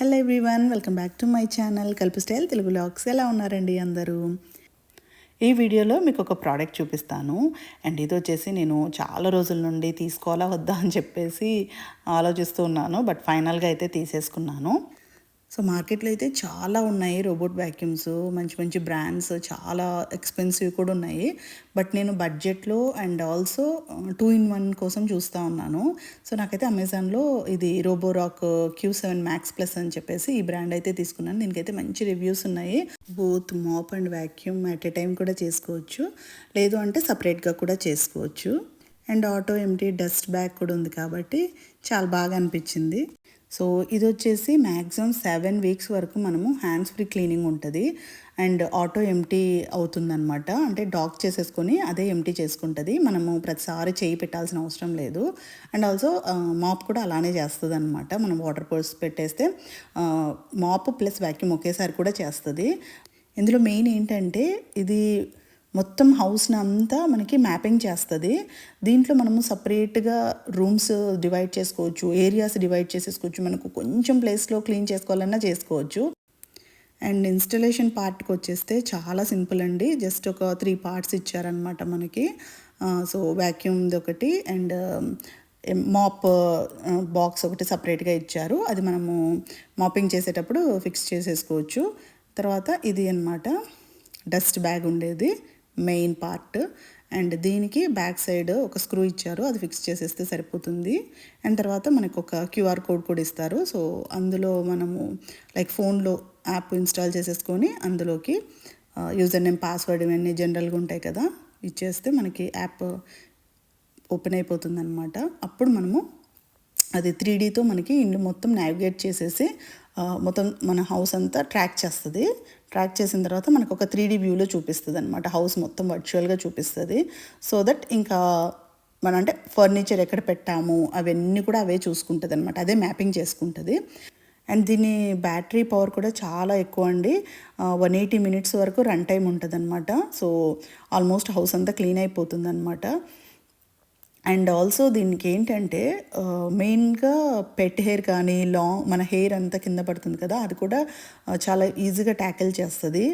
Hello everyone, welcome back to my channel Kalpu style Telugu vlogs. ఎలా ఉన్నారండి అందరూ? ఈ వీడియోలో మీకు ఒక ప్రోడక్ట్ చూపిస్తాను. అండ్ ఇది వచ్చేసి నేను చాలా రోజుల నుండి తీసుకోవాలా వద్దా అని చెప్పేసి ఆలోచిస్తూ ఉన్నాను. బట్ ఫైనల్గా అయితే తీసేసుకున్నాను. సో మార్కెట్లో అయితే చాలా ఉన్నాయి రోబోట్ వ్యాక్యూమ్స్, మంచి మంచి బ్రాండ్స్, చాలా ఎక్స్పెన్సివ్ కూడా ఉన్నాయి. బట్ నేను బడ్జెట్లో అండ్ ఆల్సో 2-in-1 కోసం చూస్తూ ఉన్నాను. సో నాకైతే అమెజాన్లో ఇది రోబోరాక్ Q7 Max Plus అని చెప్పేసి ఈ బ్రాండ్ అయితే తీసుకున్నాను. దీనికైతే మంచి రివ్యూస్ ఉన్నాయి. Both mop and vacuum at a time కూడా చేసుకోవచ్చు, లేదు అంటే సపరేట్గా కూడా చేసుకోవచ్చు. And auto empty dust bag కూడా ఉంది కాబట్టి చాలా బాగా అనిపించింది. సో ఇది వచ్చేసి మ్యాక్సిమం 7 వీక్స్ వరకు మనము హ్యాండ్స్ ఫ్రీ క్లీనింగ్ ఉంటుంది. అండ్ ఆటో ఎంటీ అవుతుందన్నమాట. అంటే డాక్ చేసేసుకొని అదే ఎంటీ చేసుకుంటుంది. మనము ప్రతిసారి చేయి పెట్టాల్సిన అవసరం లేదు. అండ్ ఆల్సో మాప్ కూడా అలానే చేస్తుంది అనమాట. మనం వాటర్ పోసి పెట్టేస్తే మాప్ ప్లస్ వ్యాక్యూమ్ ఒకేసారి కూడా చేస్తుంది. ఇందులో మెయిన్ ఏంటంటే ఇది మొత్తం హౌస్ని అంతా మనకి మ్యాపింగ్ చేస్తుంది. దీంట్లో మనము సపరేట్గా రూమ్స్ డివైడ్ చేసుకోవచ్చు, ఏరియాస్ డివైడ్ చేసేసుకోవచ్చు. మనకు కొంచెం ప్లేస్లో క్లీన్ చేసుకోవాలన్నా చేసుకోవచ్చు. అండ్ ఇన్స్టలేషన్ పార్ట్కి వచ్చేస్తే చాలా సింపుల్ అండి. జస్ట్ ఒక 3 పార్ట్స్ ఇచ్చారనమాట మనకి. సో వ్యాక్యూమ్ది ఒకటి అండ్ మాప్ బాక్స్ ఒకటి సపరేట్గా ఇచ్చారు. అది మనము మాపింగ్ చేసేటప్పుడు ఫిక్స్ చేసేసుకోవచ్చు. తర్వాత ఇది అన్నమాట డస్ట్ బ్యాగ్ ఉండేది మెయిన్ పార్ట్. అండ్ దీనికి బ్యాక్ సైడ్ ఒక స్క్రూ ఇచ్చారు, అది ఫిక్స్ చేసేస్తే సరిపోతుంది. అండ్ తర్వాత మనకు ఒక క్యూఆర్ కోడ్ కూడా ఇస్తారు. సో అందులో మనము లైక్ ఫోన్లో యాప్ ఇన్స్టాల్ చేసేసుకొని అందులోకి యూజర్ నేమ్, పాస్వర్డ్ ఇవన్నీ జనరల్గా ఉంటాయి కదా, ఇచ్చేస్తే మనకి యాప్ ఓపెన్ అయిపోతుంది అనమాట. అప్పుడు మనము అది 3Dతో మనకి ఇల్లు మొత్తం నావిగేట్ చేసేసి మొత్తం మన హౌస్ అంతా ట్రాక్ చేస్తుంది. ట్రాక్ చేసిన తర్వాత మనకు ఒక 3D వ్యూలో చూపిస్తుంది అనమాట. హౌస్ మొత్తం వర్చువల్గా చూపిస్తుంది. సో దట్ ఇంకా మన అంటే ఫర్నిచర్ ఎక్కడ పెట్టాము అవన్నీ కూడా అవే చూసుకుంటుంది అనమాట. అదే మ్యాపింగ్ చేసుకుంటుంది. అండ్ దీని బ్యాటరీ పవర్ కూడా చాలా ఎక్కువ అండి. 180 minutes వరకు రన్ టైం ఉంటుంది అనమాట. సో ఆల్మోస్ట్ హౌస్ అంతా క్లీన్ అయిపోతుంది అనమాట. అండ్ ఆల్సో దీనికి ఏంటంటే మెయిన్గా పెట్ హెయిర్ కానీ మన హెయిర్ అంతా కింద పడుతుంది కదా, అది కూడా చాలా ఈజీగా ట్యాకిల్ చేస్తుంది.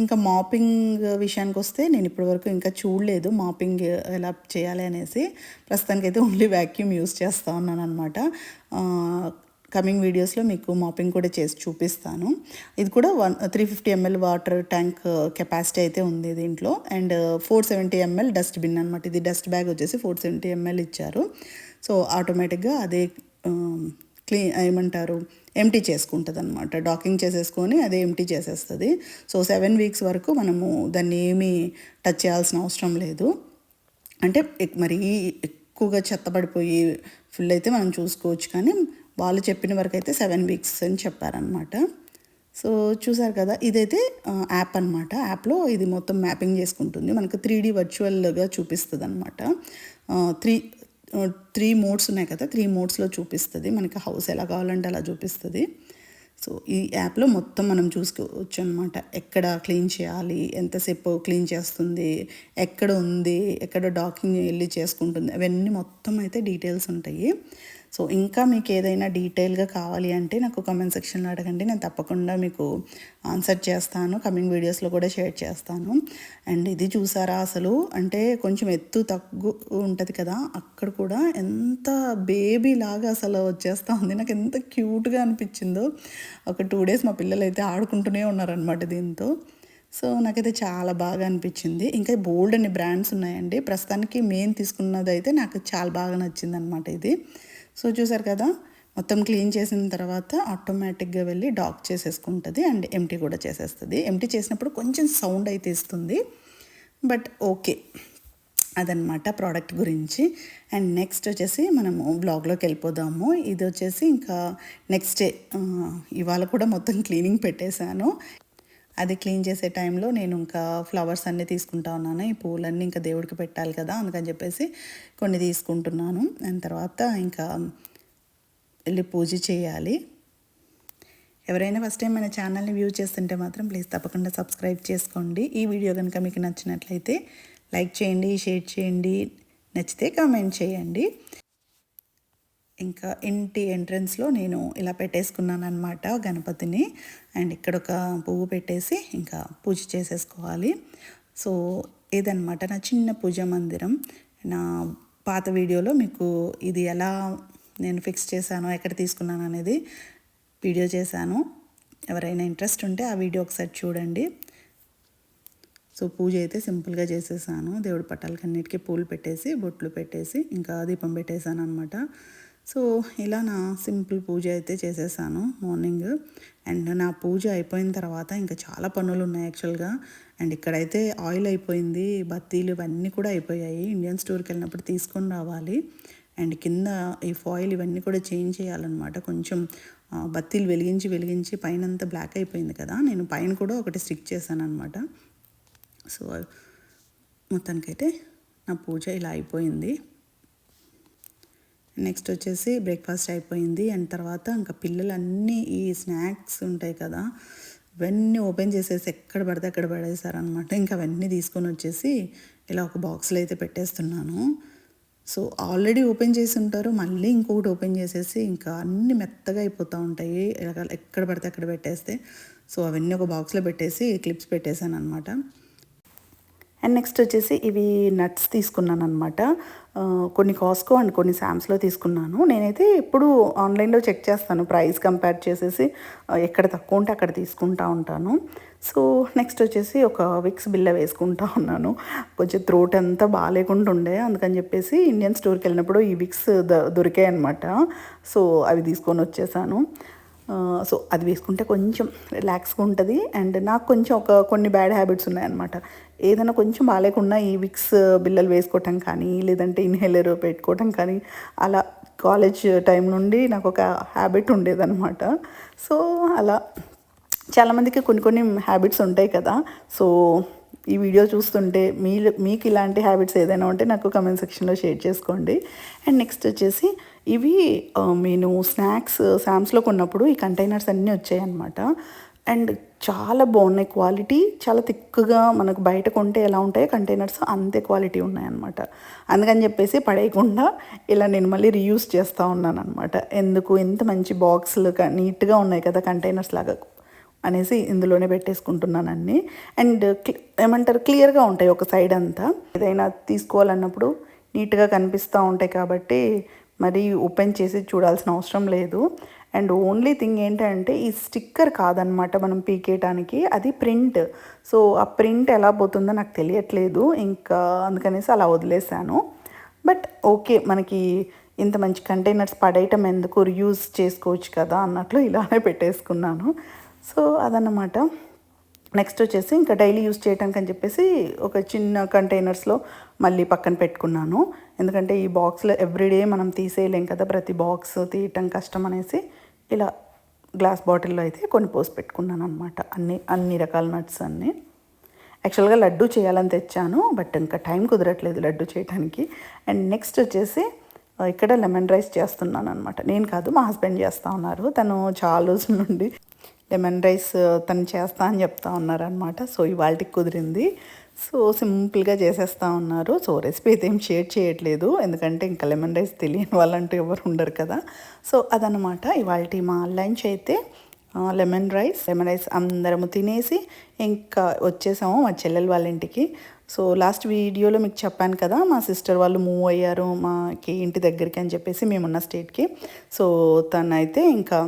ఇంకా మాపింగ్ విషయానికి వస్తే నేను ఇప్పటివరకు ఇంకా చూడలేదు మాపింగ్ ఎలా చేయాలి అనేసి. ప్రస్తుతానికైతే ఓన్లీ వ్యాక్యూమ్ యూస్ చేస్తూ ఉన్నాను అనమాట. కమింగ్ వీడియోస్లో మీకు మాపింగ్ కూడా చేసి చూపిస్తాను. ఇది కూడా 350 ml వాటర్ ట్యాంక్ కెపాసిటీ అయితే ఉంది దీంట్లో. అండ్ 470 ml డస్ట్ బిన్ అనమాట. ఇది డస్ట్ బ్యాగ్ వచ్చేసి 470 ml ఇచ్చారు. సో ఆటోమేటిక్గా అదే ఏమంటారు ఎంటీ చేసుకుంటుంది అనమాట. డాకింగ్ చేసేసుకొని అదే ఎంటీ చేసేస్తుంది. సో 7 వీక్స్ వరకు మనము దాన్ని ఏమీ టచ్ చేయాల్సిన అవసరం లేదు. అంటే మరీ ఎక్కువగా చెత్తపడిపోయి ఫుల్ అయితే మనం చూసుకోవచ్చు, కానీ వాళ్ళు చెప్పిన వరకు అయితే 7 వీక్స్ అని చెప్పారనమాట. సో చూసారు కదా, ఇదైతే యాప్ అనమాట. యాప్లో ఇది మొత్తం మ్యాపింగ్ చేసుకుంటుంది, మనకు 3D వర్చువల్గా చూపిస్తుంది అనమాట. 3 మోడ్స్ ఉన్నాయి కదా, 3 మోడ్స్లో చూపిస్తుంది మనకి. హౌస్ ఎలా కావాలంటే అలా చూపిస్తుంది. సో ఈ యాప్లో మొత్తం మనం చూసుకోవచ్చు అనమాట. ఎక్కడ క్లీన్ చేయాలి, ఎంతసేపు క్లీన్ చేస్తుంది, ఎక్కడ ఉంది, ఎక్కడ డాకింగ్ వెళ్ళి చేసుకుంటుంది, అవన్నీ మొత్తం అయితే డీటెయిల్స్ ఉంటాయి. సో ఇంకా మీకు ఏదైనా డీటెయిల్గా కావాలి అంటే నాకు కామెంట్ సెక్షన్లో అడగండి, నేను తప్పకుండా మీకు ఆన్సర్ చేస్తాను. కమింగ్ వీడియోస్లో కూడా షేర్ చేస్తాను. అండ్ ఇది చూసారా, అసలు అంటే కొంచెం ఎత్తు తగ్గు ఉంటుంది కదా, అక్కడ కూడా ఎంత బేబీ లాగా అసలు వచ్చేస్తూ ఉంది. నాకు ఎంత క్యూట్గా అనిపించిందో. ఒక 2 days మా పిల్లలు అయితే ఆడుకుంటూనే ఉన్నారనమాట దీంతో. సో నాకైతే చాలా బాగా అనిపించింది. ఇంకా బోల్డ్ అన్ని బ్రాండ్స్ ఉన్నాయండి. ప్రస్తుతానికి మెయిన్ తీసుకున్నది అయితే నాకు చాలా బాగా నచ్చింది అనమాట ఇది. సో చూసారు కదా, మొత్తం క్లీన్ చేసిన తర్వాత ఆటోమేటిక్గా వెళ్ళి డాక్ చేసేసుకుంటుంది అండ్ ఎంటీ కూడా చేసేస్తుంది. ఎంటీ చేసినప్పుడు కొంచెం సౌండ్ అయితే ఇస్తుంది, బట్ ఓకే. అదనమాట ప్రోడక్ట్ గురించి. అండ్ నెక్స్ట్ వచ్చేసి మనము బ్లాగ్లోకి వెళ్ళిపోదాము. ఇది వచ్చేసి ఇంకా నెక్స్ట్ డే, ఇవాళ కూడా మొత్తం క్లీనింగ్ పెట్టేశాను. అది క్లీన్ చేసే టైంలో నేను ఇంకా ఫ్లవర్స్ అన్నీ తీసుకుంటా ఉన్నాను. ఈ పూలన్నీ ఇంకా దేవుడికి పెట్టాలి కదా, అందుకని చెప్పేసి కొన్ని తీసుకుంటున్నాను. దాని తర్వాత ఇంకా వెళ్ళి పూజ చేయాలి. ఎవరైనా ఫస్ట్ టైం మన ఛానల్ని వ్యూ చేస్తుంటే మాత్రం ప్లీజ్ తప్పకుండా సబ్స్క్రైబ్ చేసుకోండి. ఈ వీడియో కనుక మీకు నచ్చినట్లయితే లైక్ చేయండి, షేర్ చేయండి, నచ్చితే కామెంట్ చేయండి. ఇంకా ఇంటి ఎంట్రన్స్లో నేను ఇలా పెట్టేసుకున్నాను అనమాట గణపతిని. అండ్ ఇక్కడ ఒక పువ్వు పెట్టేసి ఇంకా పూజ చేసేసుకోవాలి. సో ఇదనమాట నా చిన్న పూజా మందిరం. నా పాత వీడియోలో మీకు ఇది ఎలా నేను ఫిక్స్ చేశాను, ఎక్కడ తీసుకున్నాను అనేది వీడియో చేశాను. ఎవరైనా ఇంట్రెస్ట్ ఉంటే ఆ వీడియో ఒకసారి చూడండి. సో పూజ అయితే సింపుల్గా చేసేసాను. దేవుడి పట్టాలకి అన్నిటికీ పూలు పెట్టేసి బొట్లు పెట్టేసి ఇంకా దీపం పెట్టేశాను అనమాట. సో ఇలా నా సింపుల్ పూజ అయితే చేసేసాను మార్నింగ్. అండ్ నా పూజ అయిపోయిన తర్వాత ఇంకా చాలా పనులు ఉన్నాయి యాక్చువల్గా. అండ్ ఇక్కడైతే ఆయిల్ అయిపోయింది, బత్తీలు ఇవన్నీ కూడా అయిపోయాయి. ఇండియన్ స్టోర్కి వెళ్ళినప్పుడు తీసుకొని రావాలి. అండ్ కింద ఈ ఫాయిల్ ఇవన్నీ కూడా చేంజ్ చేయాలన్నమాట. కొంచెం బత్తీలు వెలిగించి పైన అంతా బ్లాక్ అయిపోయింది కదా, నేను పైన కూడా ఒకటి స్టిక్ చేశాను అనమాట. సో మొత్తానికైతే నా పూజ ఇలా అయిపోయింది. నెక్స్ట్ వచ్చేసి బ్రేక్ఫాస్ట్ అయిపోయింది. అండ్ తర్వాత ఇంకా పిల్లలన్నీ ఈ స్నాక్స్ ఉంటాయి కదా, ఇవన్నీ ఓపెన్ చేసేసి ఎక్కడ పడితే అక్కడ పడేసారనమాట. ఇంకా అవన్నీ తీసుకొని వచ్చేసి ఇలా ఒక బాక్స్లో అయితే పెట్టేస్తున్నాను. సో ఆల్రెడీ ఓపెన్ చేసి ఉంటారు, మళ్ళీ ఇంకొకటి ఓపెన్ చేసేసి ఇంకా అన్నీ మెత్తగా అయిపోతూ ఉంటాయి ఎక్కడ పడితే అక్కడ పెట్టేస్తే. సో అవన్నీ ఒక బాక్స్లో పెట్టేసి క్లిప్స్ పెట్టేశాను అనమాట. అండ్ నెక్స్ట్ వచ్చేసి ఇవి నట్స్ తీసుకున్నాను అనమాట. కొన్ని కాస్కో అండ్ కొన్ని శామ్స్లో తీసుకున్నాను. నేనైతే ఎప్పుడు ఆన్లైన్లో చెక్ చేస్తాను, ప్రైస్ కంపేర్ చేసేసి ఎక్కడ తక్కువ ఉంటే అక్కడ తీసుకుంటా ఉంటాను. సో నెక్స్ట్ వచ్చేసి ఒక విక్స్ బిల్ల వేసుకుంటా ఉన్నాను. కొంచెం థ్రోట్ అంతా బాగాలేకుండా ఉండే, అందుకని చెప్పేసి ఇండియన్ స్టోర్కి వెళ్ళినప్పుడు ఈ విక్స్ దొరికాయి అనమాట. సో అవి తీసుకొని వచ్చేసాను. సో అది వేసుకుంటే కొంచెం రిలాక్స్గా ఉంటుంది. అండ్ నాకు కొంచెం కొన్ని బ్యాడ్ హ్యాబిట్స్ ఉన్నాయన్నమాట. ఏదైనా కొంచెం బాగాలేకుండా ఈ విక్స్ బిల్లలు వేసుకోవటం కానీ, లేదంటే ఇన్హేలర్ పెట్టుకోవటం కానీ, అలా కాలేజ్ టైం నుండి నాకు ఒక హ్యాబిట్ ఉండేదన్నమాట. సో అలా చాలామందికి కొన్ని హ్యాబిట్స్ ఉంటాయి కదా. సో ఈ వీడియో చూస్తుంటే మీకు ఇలాంటి హ్యాబిట్స్ ఏదైనా ఉంటే నాకు కమెంట్ సెక్షన్లో షేర్ చేసుకోండి. అండ్ నెక్స్ట్ వచ్చేసి ఇవి నేను స్నాక్స్ శామ్స్లో కొన్నప్పుడు ఈ కంటైనర్స్ అన్నీ వచ్చాయన్నమాట. అండ్ చాలా బాగున్నాయి, క్వాలిటీ చాలా థిక్గా, మనకు బయట కొంటే ఎలా ఉంటాయో కంటైనర్స్ అంతే క్వాలిటీ ఉన్నాయన్నమాట. అందుకని చెప్పేసి పడేయకుండా ఇలా నేను మళ్ళీ రీయూస్ చేస్తూ ఉన్నాను అనమాట. ఎందుకు ఇంత మంచి బాక్సులు నీట్గా ఉన్నాయి కదా కంటైనర్స్ లాగా అనేసి ఇందులోనే పెట్టేసుకుంటున్నాను అన్నీ. అండ్ ఏమంటారు, క్లియర్గా ఉంటాయి ఒక సైడ్ అంతా. ఏదైనా తీసుకోవాలన్నప్పుడు నీట్గా కనిపిస్తూ ఉంటాయి కాబట్టి మరి ఓపెన్ చేసి చూడాల్సిన అవసరం లేదు. అండ్ ఓన్లీ థింగ్ ఏంటంటే ఈ స్టిక్కర్ కాదనమాట మనం పీకేయటానికి, అది ప్రింట్. సో ఆ ప్రింట్ ఎలా పోతుందో నాకు తెలియట్లేదు, ఇంకా అందుకనేసి అలా వదిలేసాను. బట్ ఓకే, మనకి ఇంత మంచి కంటైనర్స్ పడేయటం ఎందుకు, రీయూజ్ చేసుకోవచ్చు కదా అన్నట్లు ఇలానే పెట్టేసుకున్నాను. సో అదన్నమాట. నెక్స్ట్ వచ్చేసి ఇంకా డైలీ యూస్ చేయటానికి అని చెప్పేసి ఒక చిన్న కంటైనర్స్లో మళ్ళీ పక్కన పెట్టుకున్నాను. ఎందుకంటే ఈ బాక్స్లో ఎవ్రీడే మనం తీసేయలేం కదా, ప్రతి బాక్స్ తీయటం కష్టం అనేసి ఇలా గ్లాస్ బాటిల్లో అయితే కొన్ని పోసి పెట్టుకున్నాను అనమాట. అన్ని రకాల నట్స్ అన్నీ. యాక్చువల్గా లడ్డు చేయాలని తెచ్చాను, బట్ ఇంకా టైం కుదరట్లేదు లడ్డు చేయడానికి. అండ్ నెక్స్ట్ వచ్చేసి ఇక్కడ లెమన్ రైస్ చేస్తున్నాను అనమాట. నేను కాదు, మా హస్బెండ్ చేస్తూ ఉన్నారు. తను చాలా రోజుల నుండి లెమన్ రైస్ తను చేస్తా అని చెప్తా ఉన్నారనమాట. సో ఇవాళకి కుదిరింది. సో సింపుల్గా చేసేస్తూ ఉన్నారు. సో రెసిపీ అయితే ఏం షేర్ చేయట్లేదు, ఎందుకంటే ఇంకా లెమన్ రైస్ తెలియని వాళ్ళంటూ ఎవరు ఉండరు కదా. సో అదనమాట ఇవాళ మా లంచ్ అయితే లెమన్ రైస్ అందరము తినేసి ఇంకా వచ్చేసాము మా చెల్లెలు వాళ్ళ ఇంటికి. సో లాస్ట్ వీడియోలో మీకు చెప్పాను కదా, మా సిస్టర్ వాళ్ళు మూవ్ అయ్యారు మాకి ఇంటి దగ్గరికి అని చెప్పేసి, మేమున్న స్టేట్కి. సో తనైతే ఇంకా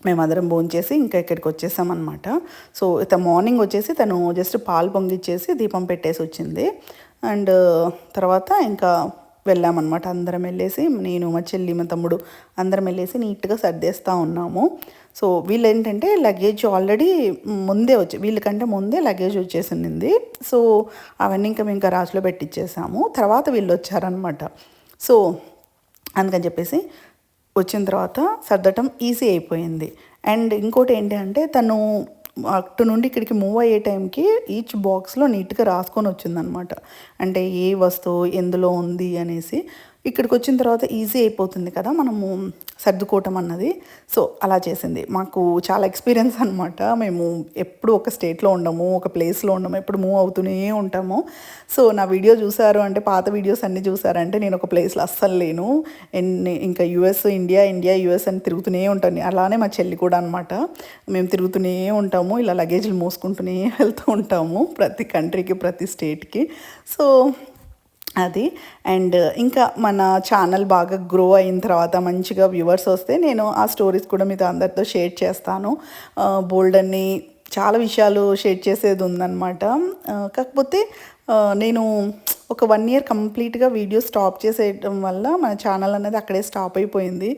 మేమందరం భోంచేసి ఇంకా ఇక్కడికి వచ్చేసామన్నమాట. సో మార్నింగ్ వచ్చేసి తను జస్ట్ పాలు పొంగిచ్చేసి దీపం పెట్టేసి వచ్చింది. అండ్ తర్వాత ఇంకా వెళ్ళామన్నమాట. అందరం వెళ్ళేసి, నేను మా చెల్లి మా తమ్ముడు అందరం వెళ్ళేసి నీట్గా సర్దేస్తూ ఉన్నాము. సో వీళ్ళు ఏంటంటే లగేజ్ ఆల్రెడీ ముందే వీళ్ళకంటే ముందే లగేజ్ వచ్చేసింది. సో అవన్నీ ఇంకా మేము గరాజ్లో పెట్టించేసాము. తర్వాత వీళ్ళు వచ్చారనమాట. సో అందుకని చెప్పేసి వచ్చిన తర్వాత సర్దటం ఈజీ అయిపోయింది. అండ్ ఇంకోటి ఏంటి అంటే తను అటు నుండి ఇక్కడికి మూవ్ అయ్యే టైంకి ఈచ్ బాక్స్లో నీట్గా రాసుకొని వచ్చిందనమాట. అంటే ఏ వస్తువు ఎందులో ఉంది అనేసి. ఇక్కడికి వచ్చిన తర్వాత ఈజీ అయిపోతుంది కదా మనము సర్దుకోవటం అన్నది. సో అలా చేసింది. మాకు చాలా ఎక్స్పీరియన్స్ అనమాట. మేము ఎప్పుడు ఒక స్టేట్లో ఉండము, ఒక ప్లేస్లో ఉండము, ఎప్పుడు మూవ్ అవుతూనే ఉంటాము. సో నా వీడియో చూసారు అంటే, పాత వీడియోస్ అన్నీ చూసారంటే, నేను ఒక ప్లేస్లో అస్సలు లేను. ఇంకా యూఎస్, ఇండియా, ఇండియా, యూఎస్ అని తిరుగుతూనే ఉంటాను. అలానే మా చెల్లి కూడా అనమాట. మేము తిరుగుతూనే ఉంటాము, ఇలా లగేజ్లు మోసుకుంటూనే వెళ్తూ ఉంటాము ప్రతి కంట్రీకి, ప్రతి స్టేట్కి. సో అది. అండ్ ఇంకా మన ఛానల్ బాగా గ్రో అయిన తర్వాత మంచిగా వ్యూవర్స్ వస్తే నేను ఆ స్టోరీస్ కూడా మీతో అందరితో షేర్ చేస్తాను. బోల్డ్ అన్ని చాలా విషయాలు షేర్ చేసేది ఉందన్నమాట. కాకపోతే నేను ఒక 1 ఇయర్ కంప్లీట్గా వీడియో స్టాప్ చేసేయడం వల్ల మన ఛానల్ అనేది అక్కడే స్టాప్ అయిపోయింది.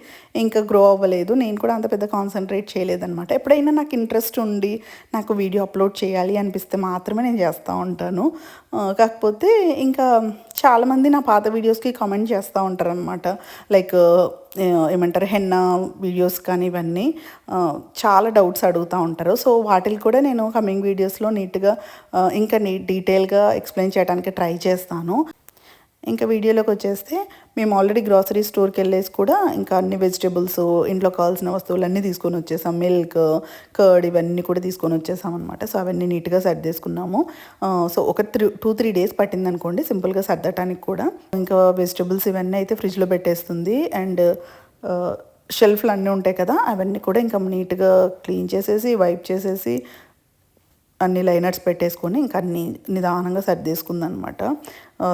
ఇంకా గ్రో అవ్వలేదు. నేను కూడా అంత పెద్ద కాన్సన్ట్రేట్ చేయలేదన్నమాట. ఎప్పుడైనా నాకు ఇంట్రెస్ట్ ఉండి నాకు వీడియో అప్లోడ్ చేయాలి అనిపిస్తే మాత్రమే నేను చేస్తూ ఉంటాను. కాకపోతే ఇంకా చాలామంది నా పాత వీడియోస్కి కామెంట్ చేస్తూ ఉంటారనమాట. లైక్ ఏమంటారు, హెన్నా వీడియోస్ కానీ ఇవన్నీ చాలా డౌట్స్ అడుగుతూ ఉంటారు. సో వాటిని కూడా నేను కమింగ్ వీడియోస్లో నీట్గా ఇంకా డీటెయిల్గా ఎక్స్ప్లెయిన్ చేయడానికి ట్రై చేస్తాను. ఇంకా వీడియోలోకి వచ్చేస్తే, మేము ఆల్రెడీ గ్రాసరీ స్టోర్కి వెళ్ళేసి కూడా ఇంకా అన్ని వెజిటేబుల్స్, ఇంట్లో కావాల్సిన వస్తువులన్నీ తీసుకొని వచ్చేసాం. మిల్క్, కర్డ్ ఇవన్నీ కూడా తీసుకొని వచ్చేసాం అనమాట. సో అవన్నీ నీట్గా సర్దేసుకున్నాము. సో ఒక 2-3 డేస్ పట్టింది అనుకోండి సింపుల్గా సర్దటానికి కూడా. ఇంకా వెజిటేబుల్స్ ఇవన్నీ అయితే ఫ్రిడ్జ్లో పెట్టేస్తుంది. అండ్ షెల్ఫ్లు అన్నీ ఉంటాయి కదా, అవన్నీ కూడా ఇంకా నీట్గా క్లీన్ చేసేసి, వైప్ చేసేసి, అన్ని లైనర్స్ పెట్టేసుకొని ఇంకా అన్ని నిదానంగా సర్దేసుకుందనమాట.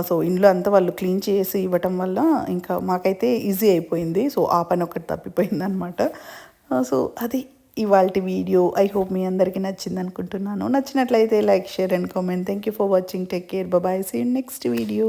సో ఇంట్లో అంతా వాళ్ళు క్లీన్ చేసి ఇవ్వటం వల్ల ఇంకా మాకైతే ఈజీ అయిపోయింది. సో ఆ పని ఒకటి తప్పిపోయిందనమాట. సో అది ఇవాల్టి వీడియో. ఐ హోప్ మీ అందరికీ నచ్చింది అనుకుంటున్నాను. నచ్చినట్లయితే like, share and comment. Thank you for watching. Take care. Bye. See you next video.